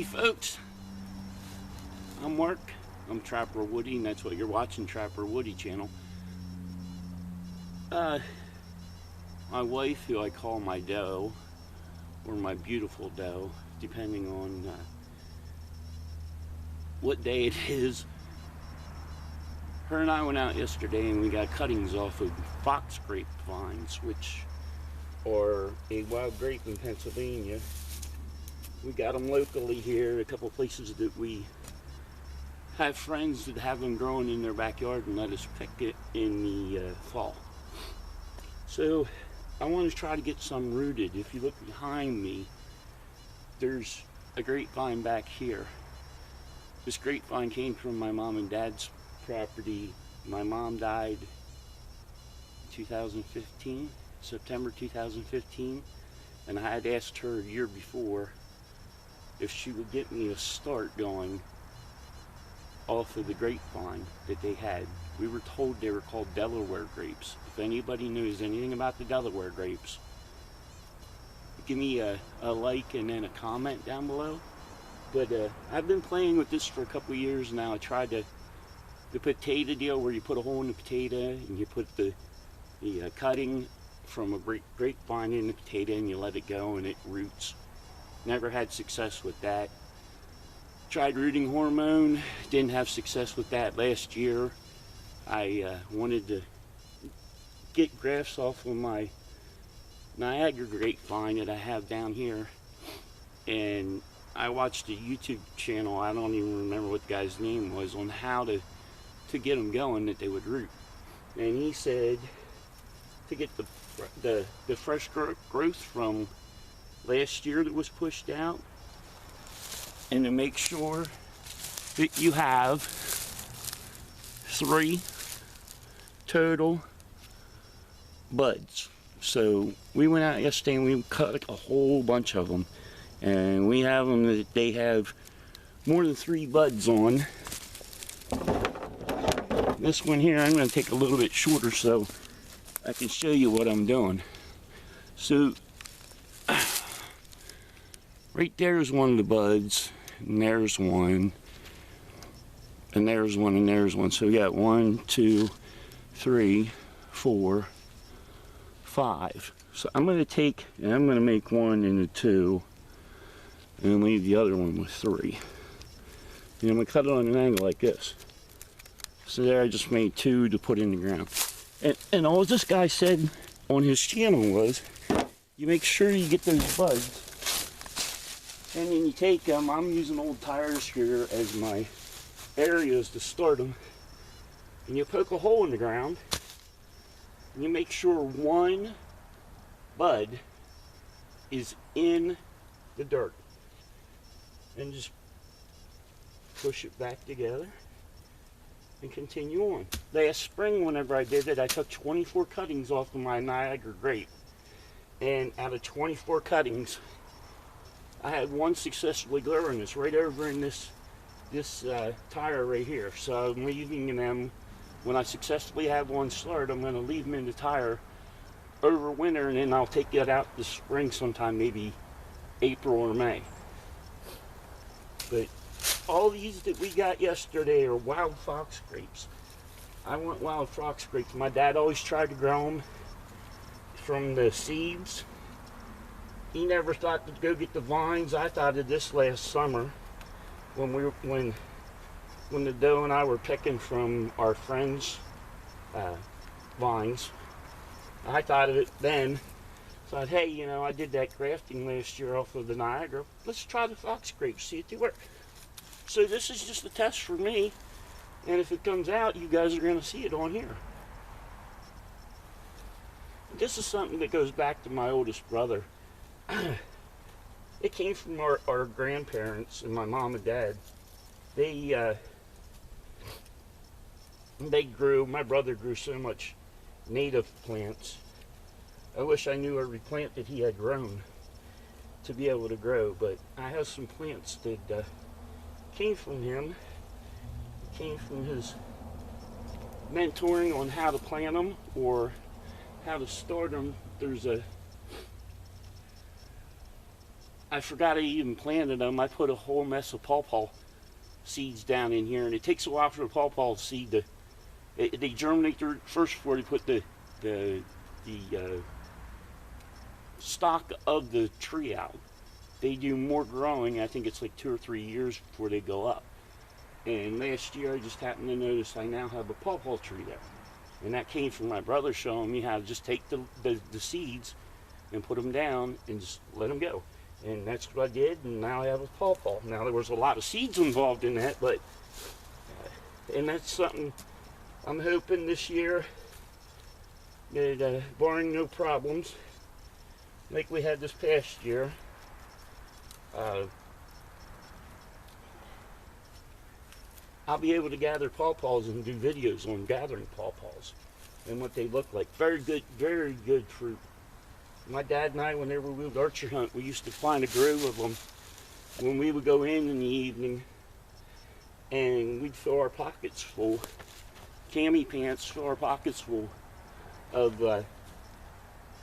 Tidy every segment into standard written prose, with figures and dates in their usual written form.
folks, I'm Mark. I'm Trapper Woody, and that's what you're watching, Trapper Woody channel. My wife, who I call my doe, or my beautiful doe, depending on what day it is, her and I went out yesterday and we got cuttings off of Fox Grape vines, which are a wild grape in Pennsylvania. We got them locally here, a couple places that we have friends that have them growing in their backyard and let us pick it in the fall. So I want to try to get some rooted. If you look behind me, there's a grapevine back here. This grapevine came from my mom and dad's property. My mom died in 2015, September 2015, and I had asked her a year before if she would get me a start going off of the grapevine that they had. We were told they were called Delaware grapes. If anybody knows anything about the Delaware grapes, give me a like and then a comment down below. But I've been playing with this for a couple years now. I tried the potato deal where you put a hole in the potato and you put the cutting from a grapevine in the potato and you let it go and it roots. Never had success with that. Tried rooting hormone, didn't have success with that. Last year I wanted to get grafts off of my Niagara grapevine that I have down here, and I watched a YouTube channel, I don't even remember what the guy's name was, on how to get them going that they would root. And he said to get the fresh growth from last year that was pushed out, and to make sure that you have 3 total buds. So we went out yesterday and we cut a whole bunch of them, and we have them that they have more than 3 buds on. This one here I'm going to take a little bit shorter so I can show you what I'm doing. So right there is one of the buds, and there's one, and there's one, and there's one. So we got 1, 2, 3, 4, 5. So I'm going to take, and I'm going to make 1 into 2, and leave the other one with 3. And I'm going to cut it on an angle like this. So there I just made 2 to put in the ground. And all this guy said on his channel was, you make sure you get those buds, and then you take them. I'm using old tires here as my areas to start them, and you poke a hole in the ground, and you make sure 1 bud is in the dirt, and just push it back together and continue on. Last spring, whenever I did it, I took 24 cuttings off of my Niagara grape, and out of 24 cuttings I had 1 successfully growing. It's right over in this tire right here. So I'm leaving them, when I successfully have 1 start, I'm going to leave them in the tire over winter, and then I'll take it out this spring sometime, maybe April or May. But all these that we got yesterday are wild fox grapes. I want wild fox grapes. My dad always tried to grow them from the seeds. He never thought to go get the vines. I thought of this last summer when the doe and I were picking from our friends' vines. I thought of it then. Thought, hey, you know, I did that grafting last year off of the Niagara. Let's try the fox grapes, see if they work. So this is just a test for me, and if it comes out, you guys are going to see it on here. This is something that goes back to my oldest brother. It came from our grandparents and my mom and dad. They grew, my brother grew so much native plants. I wish I knew every plant that he had grown to be able to grow, but I have some plants that came from him. It came from his mentoring on how to plant them or how to start them. There's a I forgot I even planted them. I put a whole mess of pawpaw seeds down in here, and it takes a while for the pawpaw seed to they germinate first before they put the stock of the tree out. They do more growing. I think it's like 2 or 3 years before they go up. And last year I just happened to notice I now have a pawpaw tree there, and that came from my brother showing me how to just take the seeds and put them down and just let them go. And that's what I did, and now I have a pawpaw. Now there was a lot of seeds involved in that, but and that's something I'm hoping this year that barring no problems like we had this past year, I'll be able to gather pawpaws and do videos on gathering pawpaws and what they look like. Very good fruit. My dad and I, whenever we would archery hunt, we used to find a grove of them when we would go in the evening, and we'd fill our pockets full, cami pants, fill our pockets full of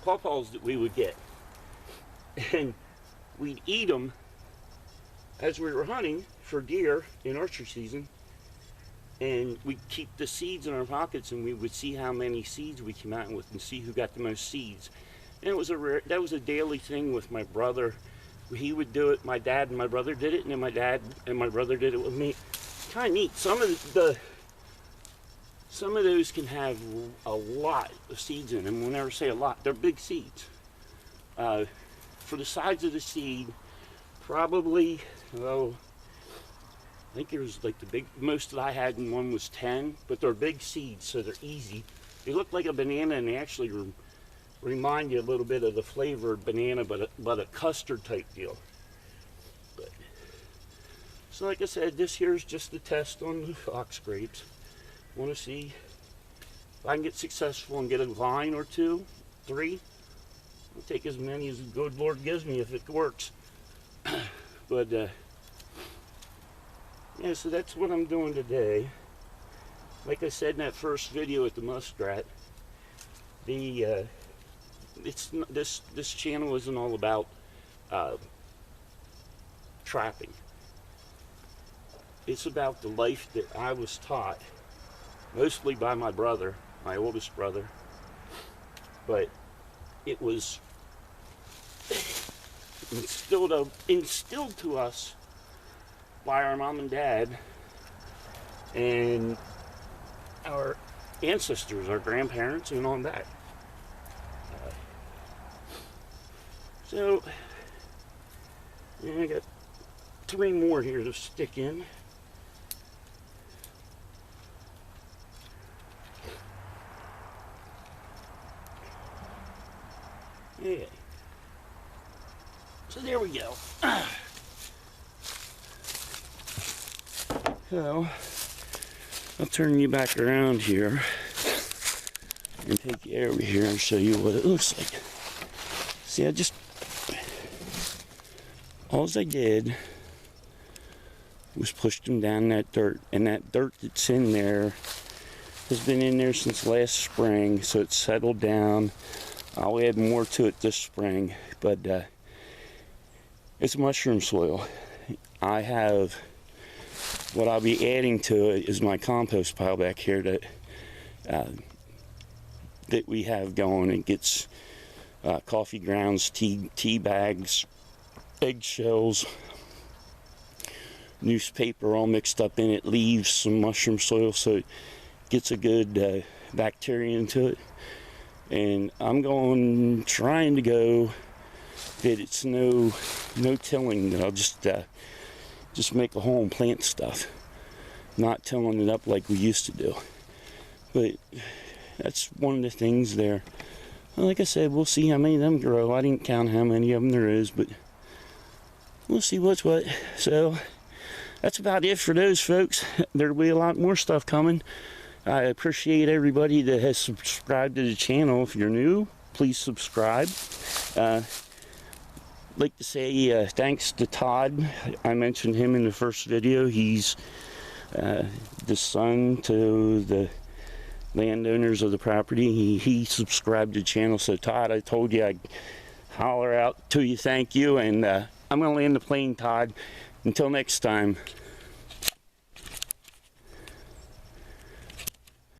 pawpaws that we would get. And we'd eat them as we were hunting for deer in archery season, and we'd keep the seeds in our pockets, and we would see how many seeds we came out with and see who got the most seeds. And it was that was a daily thing with my brother. He would do it. My dad and my brother did it, and then my dad and my brother did it with me. Kind of neat. Some of those can have a lot of seeds in them. We'll never say a lot. They're big seeds. For the size of the seed, probably, I think it was like most that I had in one was 10, but they're big seeds, so they're easy. They look like a banana, and they actually remind you a little bit of the flavored banana, but a custard type deal. But, so like I said, this here's just a test on the Fox grapes. Want to see if I can get successful and get a vine or 2, 3. I'll take as many as the good Lord gives me if it works. But yeah, so that's what I'm doing today. Like I said in that first video at the muskrat, this channel isn't all about trapping. It's about the life that I was taught, mostly by my brother, my oldest brother, but it was instilled to us by our mom and dad and our ancestors, our grandparents, and on back. So, I got 3 more here to stick in. Yeah. So there we go. So, I'll turn you back around here and take you over here and show you what it looks like. See, all I did was push them down that dirt, and that dirt that's in there has been in there since last spring, so it's settled down. I'll add more to it this spring, but it's mushroom soil. I have, what I'll be adding to it is my compost pile back here that we have going. It gets coffee grounds, tea bags, eggshells, newspaper all mixed up in it, leaves, some mushroom soil, so it gets a good bacteria into it. And I'm trying to go that it's no tilling, that I'll just make a hole and plant stuff, not tilling it up like we used to do. But that's one of the things there. Well, like I said, we'll see how many of them grow. I didn't count how many of them there is, but we'll see what's what. So that's about it for those folks. There'll be a lot more stuff coming. I appreciate everybody that has subscribed to the channel. If you're new, please subscribe. I'd like to say thanks to Todd. I mentioned him in the first video. He's the son to the landowners of the property. He subscribed to the channel. So Todd, I told you I'd holler out to you, thank you, and I'm going to land the plane, Todd. Until next time.